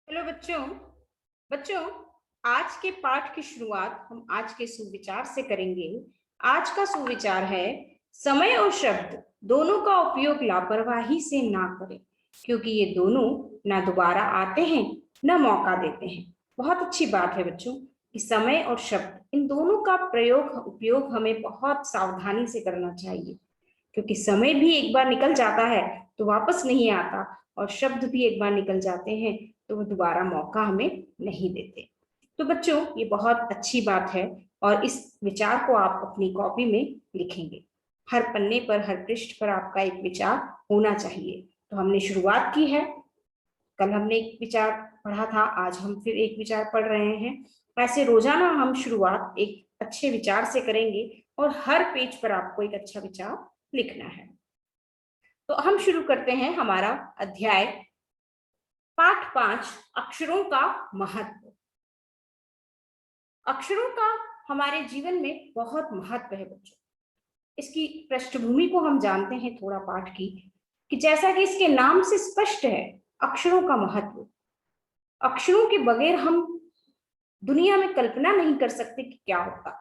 Hello बच्चों। बच्चों, आज के पाठ की शुरुआत हम आज के सुविचार से करेंगे। आज का सुविचार है, समय और शब्द दोनों का उपयोग लापरवाही से ना करें, क्योंकि ये दोनों ना दोबारा आते हैं न मौका देते हैं। बहुत अच्छी बात है बच्चों कि समय और शब्द इन दोनों का उपयोग हमें बहुत सावधानी से करना चाहिए, क्योंकि समय भी एक बार निकल जाता है तो वापस नहीं आता, और शब्द भी एक बार निकल जाते हैं तो वो दोबारा मौका हमें नहीं देते। तो बच्चों, ये बहुत अच्छी बात है और इस विचार को आप अपनी कॉपी में लिखेंगे। हर पन्ने पर, हर पृष्ठ पर आपका एक विचार होना चाहिए। तो हमने शुरुआत की है, कल हमने एक विचार पढ़ा था, आज हम फिर एक विचार पढ़ रहे हैं। ऐसे रोजाना हम शुरुआत एक अच्छे विचार से करेंगे और हर पेज पर आपको एक अच्छा विचार लिखना है। तो हम शुरू करते हैं हमारा अध्याय पाठ 5, अक्षरों का महत्व। अक्षरों का हमारे जीवन में बहुत महत्व है बच्चों। इसकी पृष्ठभूमि को हम जानते हैं थोड़ा पाठ की, कि जैसा कि इसके नाम से स्पष्ट है, अक्षरों का महत्व। अक्षरों के बगैर हम दुनिया में कल्पना नहीं कर सकते कि क्या होता।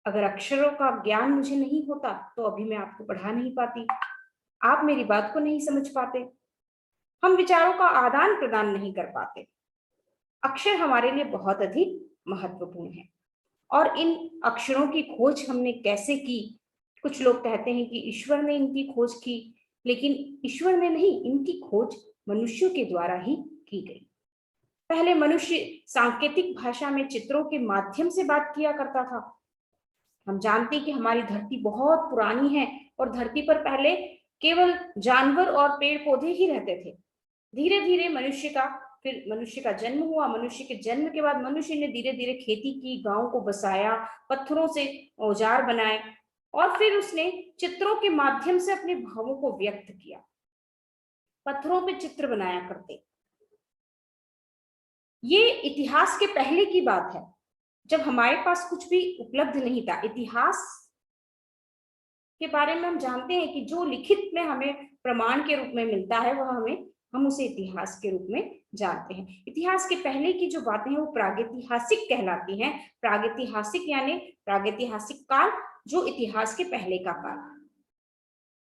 अगर अक्षरों का ज्ञान मुझे नहीं होता तो अभी मैं आपको पढ़ा नहीं पाती, आप मेरी बात को नहीं समझ पाते, हम विचारों का आदान प्रदान नहीं कर पाते। अक्षर हमारे लिए बहुत अधिक महत्वपूर्ण है। और इन अक्षरों की खोज हमने कैसे की? कुछ लोग कहते हैं कि ईश्वर ने इनकी खोज की, लेकिन ईश्वर ने नहीं, इनकी खोज मनुष्यों के द्वारा ही की गई। पहले मनुष्य सांकेतिक भाषा में चित्रों के माध्यम से बात किया करता था। हम जानते हैं कि हमारी धरती बहुत पुरानी है और धरती पर पहले केवल जानवर और पेड़ पौधे ही रहते थे। धीरे धीरे मनुष्य का जन्म हुआ। मनुष्य के जन्म के बाद मनुष्य ने धीरे धीरे खेती की, गांव को बसाया, पत्थरों से औजार बनाए, और फिर उसने चित्रों के माध्यम से अपने भावों को व्यक्त किया। पत्थरों पे चित्र बनाया करते। ये इतिहास के पहले की बात है, जब हमारे पास कुछ भी उपलब्ध नहीं था। इतिहास के बारे में हम जानते हैं कि जो लिखित में हमें प्रमाण के रूप में मिलता है, वह हम उसे इतिहास के रूप में जानते हैं। इतिहास के पहले की जो बातें हैं वो प्रागैतिहासिक कहलाती हैं। प्रागैतिहासिक यानी प्रागैतिहासिक काल, जो इतिहास के पहले का काल।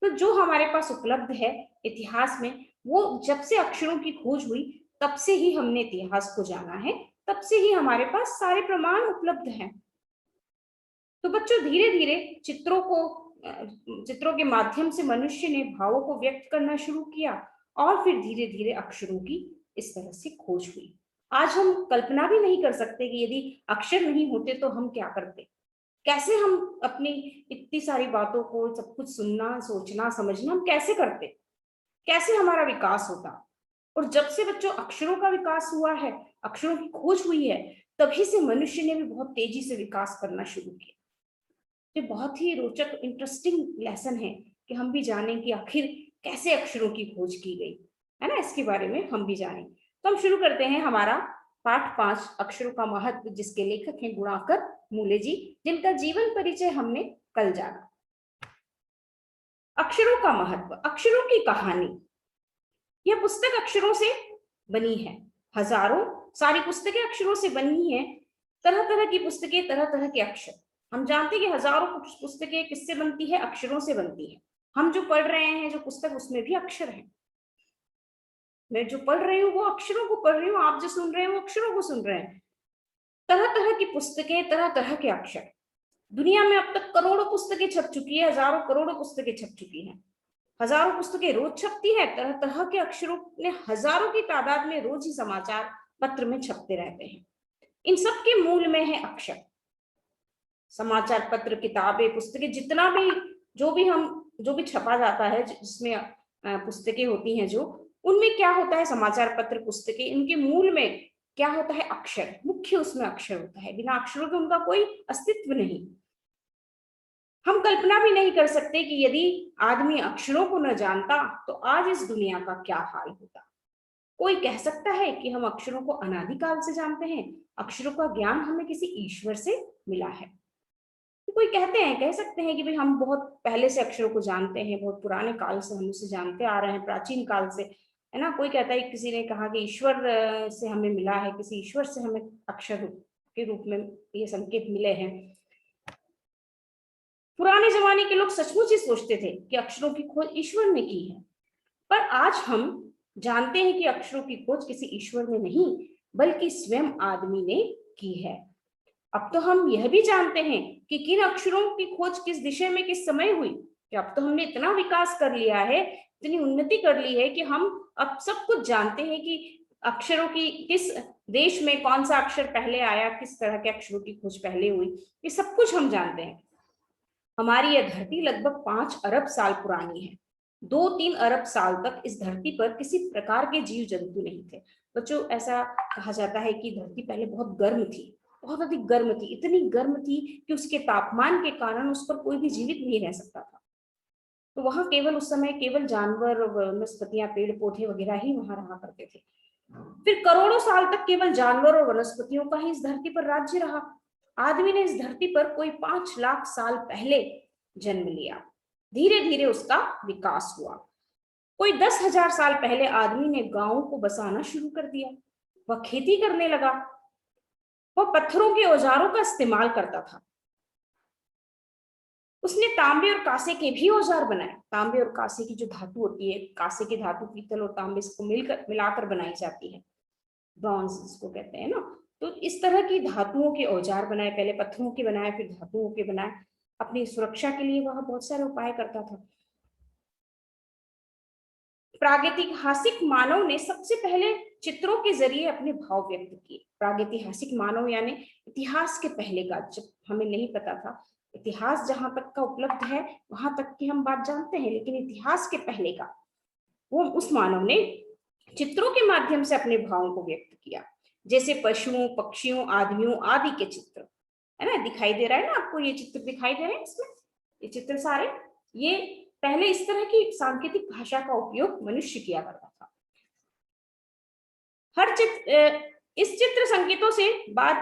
तो जो हमारे पास उपलब्ध है इतिहास में, वो जब से अक्षरों की खोज हुई तब से ही हमने इतिहास को जाना है, तब से ही हमारे पास सारे प्रमाण उपलब्ध हैं। तो बच्चों, धीरे धीरे चित्रों के माध्यम से मनुष्य ने भावों को व्यक्त करना शुरू किया, और फिर धीरे धीरे अक्षरों की इस तरह से खोज हुई। आज हम कल्पना भी नहीं कर सकते कि यदि अक्षर नहीं होते तो हम क्या करते, कैसे हम अपनी इतनी सारी बातों को, सब कुछ सुनना, सोचना, समझना हम कैसे करते, कैसे हमारा विकास होता। और जब से बच्चों अक्षरों का विकास हुआ है, अक्षरों की खोज हुई है, तभी से मनुष्य ने भी बहुत तेजी से विकास करना शुरू किया। ये बहुत ही रोचक, इंटरेस्टिंग लेसन है कि हम भी जानें कि आखिर कैसे अक्षरों की खोज की गई है ना, इसके बारे में हम भी जानें। तो हम शुरू करते हैं हमारा पाठ 5, अक्षरों का महत्व, जिसके लेखक हैं गुणाकर मूले जी, जिनका जीवन परिचय हमने कल जाना। अक्षरों का महत्व, अक्षरों की कहानी। यह पुस्तक अक्षरों से बनी है। हजारों सारी पुस्तकें अक्षरों से बनी है। तरह तरह की पुस्तकें, तरह तरह के अक्षर। हम जानते हैं कि हजारों पुस्तकें किससे बनती है? अक्षरों से बनती है। हम जो पढ़ रहे हैं, जो पुस्तक, उसमें भी अक्षर है। मैं जो पढ़ रही हूँ वो अक्षरों को पढ़ रही हूँ, आप जो सुन रहे हैं वो अक्षरों को सुन रहे हैं। तरह तरह की पुस्तकें, तरह तरह के अक्षर। दुनिया में अब तक करोड़ों पुस्तकें छप चुकी है, हजारों करोड़ों पुस्तकें छप चुकी हैं। हजारों पुस्तकें रोज छपती है। तरह तरह के अक्षरों ने हजारों की तादाद में रोज ही समाचार पत्र में छपते रहते हैं। इन सब के मूल में है अक्षर। समाचार पत्र, किताबें, पुस्तकें, जितना भी जो भी छपा जाता है, जिसमें पुस्तकें होती हैं, जो उनमें क्या होता है, समाचार पत्र, पुस्तकें, इनके मूल में क्या होता है? अक्षर। मुख्य उसमें अक्षर होता है। बिना अक्षरों के उनका कोई अस्तित्व नहीं। हम कल्पना भी नहीं कर सकते कि यदि आदमी अक्षरों को न जानता तो आज इस दुनिया का क्या हाल होता। कोई कह सकता है कि हम अक्षरों को अनादिकाल से जानते हैं, अक्षरों का ज्ञान हमें किसी ईश्वर से मिला है। तो कोई कह सकते हैं कि भाई हम बहुत पहले से अक्षरों को जानते हैं, बहुत पुराने काल से हम उसे जानते आ रहे हैं, प्राचीन काल से। है ना। कोई कहता है, किसी ने कहा कि ईश्वर से हमें मिला है, किसी ईश्वर से हमें अक्षर के रूप में ये संकेत मिले हैं। पुराने जमाने के लोग सचमुच ही सोचते थे कि अक्षरों की खोज ईश्वर ने की है, पर आज हम जानते हैं कि अक्षरों की खोज किसी ईश्वर ने नहीं बल्कि स्वयं आदमी ने की है। अब तो हम यह भी जानते हैं कि किन अक्षरों की खोज किस दिशा में किस समय हुई, कि अब तो हमने इतना विकास कर लिया है, इतनी उन्नति कर ली है कि हम अब सब कुछ जानते हैं कि अक्षरों की किस देश में कौन सा अक्षर पहले आया, किस तरह के अक्षरों की खोज पहले हुई, ये सब कुछ हम जानते हैं। हमारी यह धरती लगभग 5 अरब साल पुरानी है। 2-3 अरब साल तक इस धरती पर किसी प्रकार के जीव जंतु नहीं थे। बच्चों, ऐसा कहा जाता है कि धरती पहले बहुत गर्म थी, बहुत अधिक गर्म थी, इतनी गर्म थी कि उसके तापमान के कारण उस पर कोई भी जीवित नहीं रह सकता था। तो वहां केवल उस समय केवल जानवर, वनस्पतियां, पेड़ पौधे वगैरह ही वहां रहा करते थे। फिर करोड़ों साल तक केवल जानवर और वनस्पतियों का ही इस धरती पर राज्य रहा। आदमी ने इस धरती पर कोई 5 लाख साल पहले जन्म लिया। धीरे धीरे उसका विकास हुआ। कोई 10,000 साल पहले आदमी ने गांवों को बसाना शुरू कर दिया। वह खेती करने लगा। वह पत्थरों के औजारों का इस्तेमाल करता था। उसने तांबे और कांसे के भी औजार बनाए। तांबे और कांसे की जो धातु होती है, कांसे की धातु पीतल और तांबे को मिलाकर बनाई जाती है, ब्रॉन्ज जिसको कहते हैं ना। तो इस तरह की धातुओं के औजार बनाए, पहले पत्थरों के बनाए, फिर धातुओं के बनाए। अपनी सुरक्षा के लिए वह बहुत सारे उपाय करता था। प्रागैतिहासिक मानव ने सबसे पहले चित्रों के जरिए अपने भाव व्यक्त किए। प्रागैतिहासिक मानव यानी इतिहास के पहले का, जब हमें नहीं पता था, इतिहास जहां तक का उपलब्ध है वहां तक की हम बात जानते हैं, लेकिन इतिहास के पहले का, वो उस मानव ने चित्रों के माध्यम से अपने भावों को व्यक्त किया। जैसे पशुओं, पक्षियों, आदमियों आदि के चित्र, है ना। दिखाई दे रहा है ना आपको, ये चित्र दिखाई दे रहे हैं इसमें, ये चित्र सारे, ये पहले इस तरह की सांकेतिक भाषा का उपयोग मनुष्य किया करता था। हर चित्र, इस चित्र संकेतों से बाद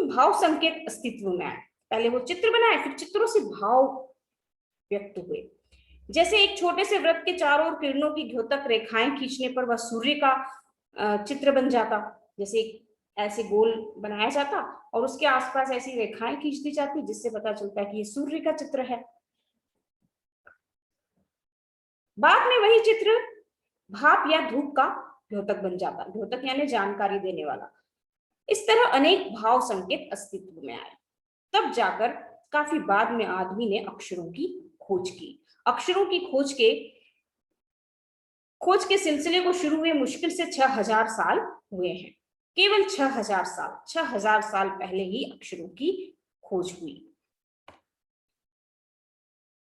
भाव संकेत अस्तित्व में आए। पहले वो चित्र बनाए, फिर चित्रों से भाव व्यक्त हुए। जैसे एक छोटे से वृत्त के चारों ओर किरणों की द्योतक रेखाएं खींचने पर वह सूर्य का चित्र बन जाता। जैसे ऐसे गोल बनाया जाता और उसके आसपास ऐसी रेखाएं खींच दी जाती, जिससे पता चलता है कि ये सूर्य का चित्र है। बाद में वही चित्र भाप या धूप का द्योतक बन जाता। द्योतक यानी जानकारी देने वाला। इस तरह अनेक भाव संकेत अस्तित्व में आए। तब जाकर काफी बाद में आदमी ने अक्षरों की खोज की। अक्षरों की खोज के सिलसिले को शुरू हुए मुश्किल से 6,000 साल हुए हैं। केवल 6,000 साल पहले ही अक्षरों की खोज हुई।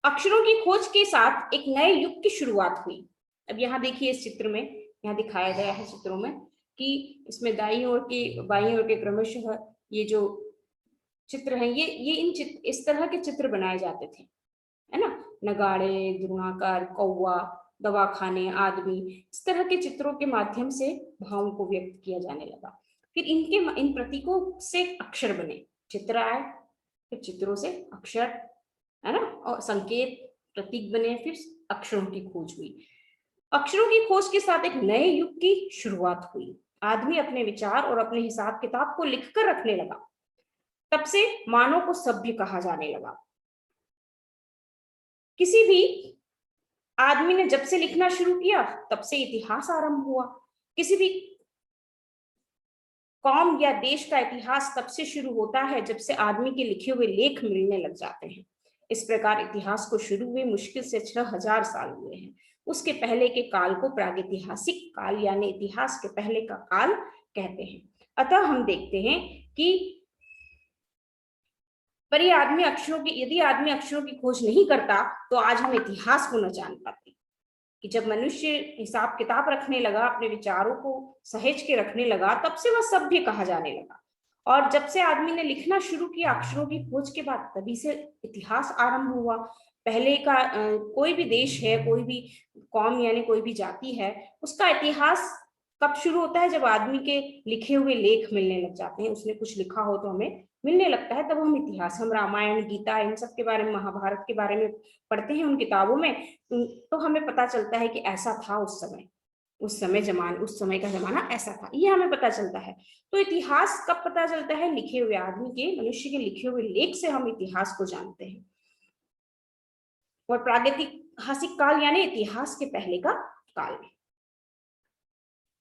अक्षरों की खोज के साथ एक नए युग की शुरुआत हुई। अब यहाँ देखिए, इस चित्र में यहाँ दिखाया गया है चित्रों में कि इसमें दाईं ओर के बाईं ओर के क्रमशः ये जो चित्र हैं, ये इस तरह के चित्र बनाए जाते थे, है ना। नगाड़े, द्रोणाकार, कौवा, दवाखाने, आदमी, इस तरह के चित्रों के माध्यम से भावों को व्यक्त किया जाने लगा। फिर इन प्रतीकों से अक्षर बने। चित्र आए, फिर चित्रों से अक्षर, है ना, और संकेत, प्रतीक बने, फिर अक्षरों की खोज हुई। अक्षरों की खोज के साथ एक नए युग की शुरुआत हुई। आदमी अपने विचार और अपने हिसाब किताब को लिखकर रखने लगा। तब से मानव को सभ्य कहा जाने लगा। किसी भी आदमी ने जब से लिखना शुरू किया तब से इतिहास आरंभ हुआ। किसी भी कौम या देश का इतिहास तब से शुरू होता है जब से आदमी के लिखे हुए लेख मिलने लग जाते हैं। इस प्रकार इतिहास को शुरू हुए मुश्किल से 6,000 साल हुए हैं। उसके पहले के काल को प्रागैतिहासिक काल यानी इतिहास के पहले का काल कहते हैं। अतः हम देखते हैं कि पर ये आदमी अक्षरों की यदि आदमी अक्षरों की खोज नहीं करता तो आज हम इतिहास को न जान पाते। कि जब मनुष्य हिसाब किताब रखने लगा, अपने विचारों को सहेज के रखने लगा, तब से वह सभ्य कहा जाने लगा। और जब से आदमी ने लिखना शुरू किया अक्षरों की खोज के बाद, तभी से इतिहास आरंभ हुआ। पहले का कोई भी देश है, कोई भी कौम यानी कोई भी जाति है, उसका इतिहास कब शुरू होता है? जब आदमी के लिखे हुए लेख मिलने लग जाते हैं। उसने कुछ लिखा हो तो हमें मिलने लगता है, तब हम इतिहास, हम रामायण, गीता, इन सब के बारे में, महाभारत के बारे में पढ़ते हैं उन किताबों में, तो हमें पता चलता है कि ऐसा था उस समय। उस समय का जमाना ऐसा था, ये हमें पता चलता है। तो इतिहास कब पता चलता है? लिखे हुए आदमी के, मनुष्य के लिखे हुए लेख से हम इतिहास को जानते हैं। और प्रागैतिहासिक काल यानी इतिहास के पहले का काल।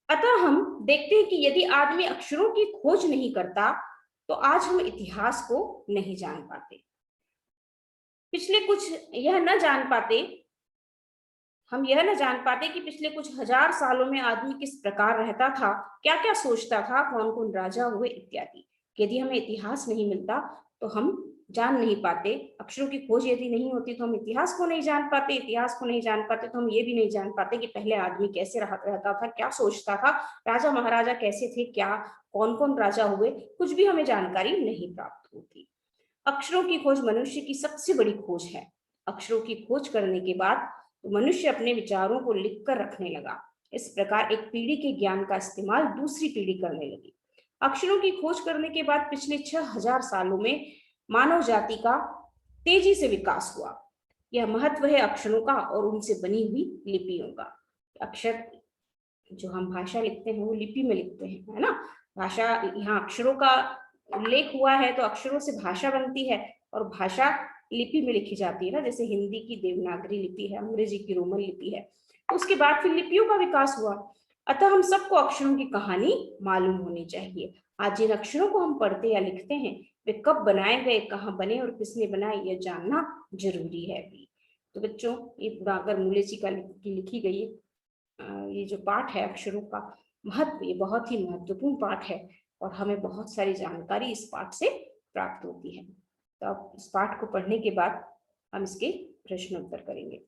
अतः हम देखते हैं कि यदि आदमी अक्षरों की खोज नहीं करता तो आज हम इतिहास को नहीं जान पाते। पिछले कुछ यह न जान पाते हम यह न जान पाते कि पिछले कुछ हजार सालों में आदमी किस प्रकार रहता था, क्या क्या सोचता था, कौन कौन राजा हुए इत्यादि। यदि हमें इतिहास नहीं मिलता तो हम जान नहीं पाते। अक्षरों की खोज यदि नहीं होती तो हम इतिहास को नहीं जान पाते, इतिहास को नहीं जान पाते तो हम ये भी नहीं जान पाते कि पहले आदमी कैसे रहता था, क्या सोचता था, राजा महाराजा कैसे थे, क्या कौन कौन राजा हुए, कुछ भी हमें जानकारी नहीं प्राप्त होती। अक्षरों की खोज मनुष्य की सबसे बड़ी खोज है। अक्षरों की खोज करने के बाद तो मनुष्य अपने विचारों को लिखकर रखने लगा। इस प्रकार एक पीढ़ी के ज्ञान का इस्तेमाल दूसरी पीढ़ी करने लगी। अक्षरों की खोज करने के बाद पिछले 6000 सालों में मानव जाति का तेजी से विकास हुआ। यह महत्व है अक्षरों का और उनसे बनी हुई लिपियों का। अक्षर जो हम भाषा लिखते हैं वो लिपि में लिखते हैं, है ना। भाषा, यहाँ अक्षरों का उल्लेख हुआ है तो अक्षरों से भाषा बनती है और भाषा लिपि में लिखी जाती है ना, जैसे हिंदी की देवनागरी लिपि है, अंग्रेजी की रोमन लिपि है। तो उसके बाद फिर लिपियों का विकास हुआ। अतः हम सबको अक्षरों की कहानी मालूम होनी चाहिए। आज जिन अक्षरों को हम पढ़ते या लिखते हैं वे कब बनाए गए, कहाँ बने और किसने बनाए, यह जानना जरूरी है भी। तो बच्चों, ये पूरा मूले जी की लिखी गई ये जो पाठ है अक्षरों का महत्व, ये बहुत ही महत्वपूर्ण पाठ है और हमें बहुत सारी जानकारी इस पाठ से प्राप्त होती है। तो अब इस पाठ को पढ़ने के बाद हम इसके प्रश्न उत्तर करेंगे।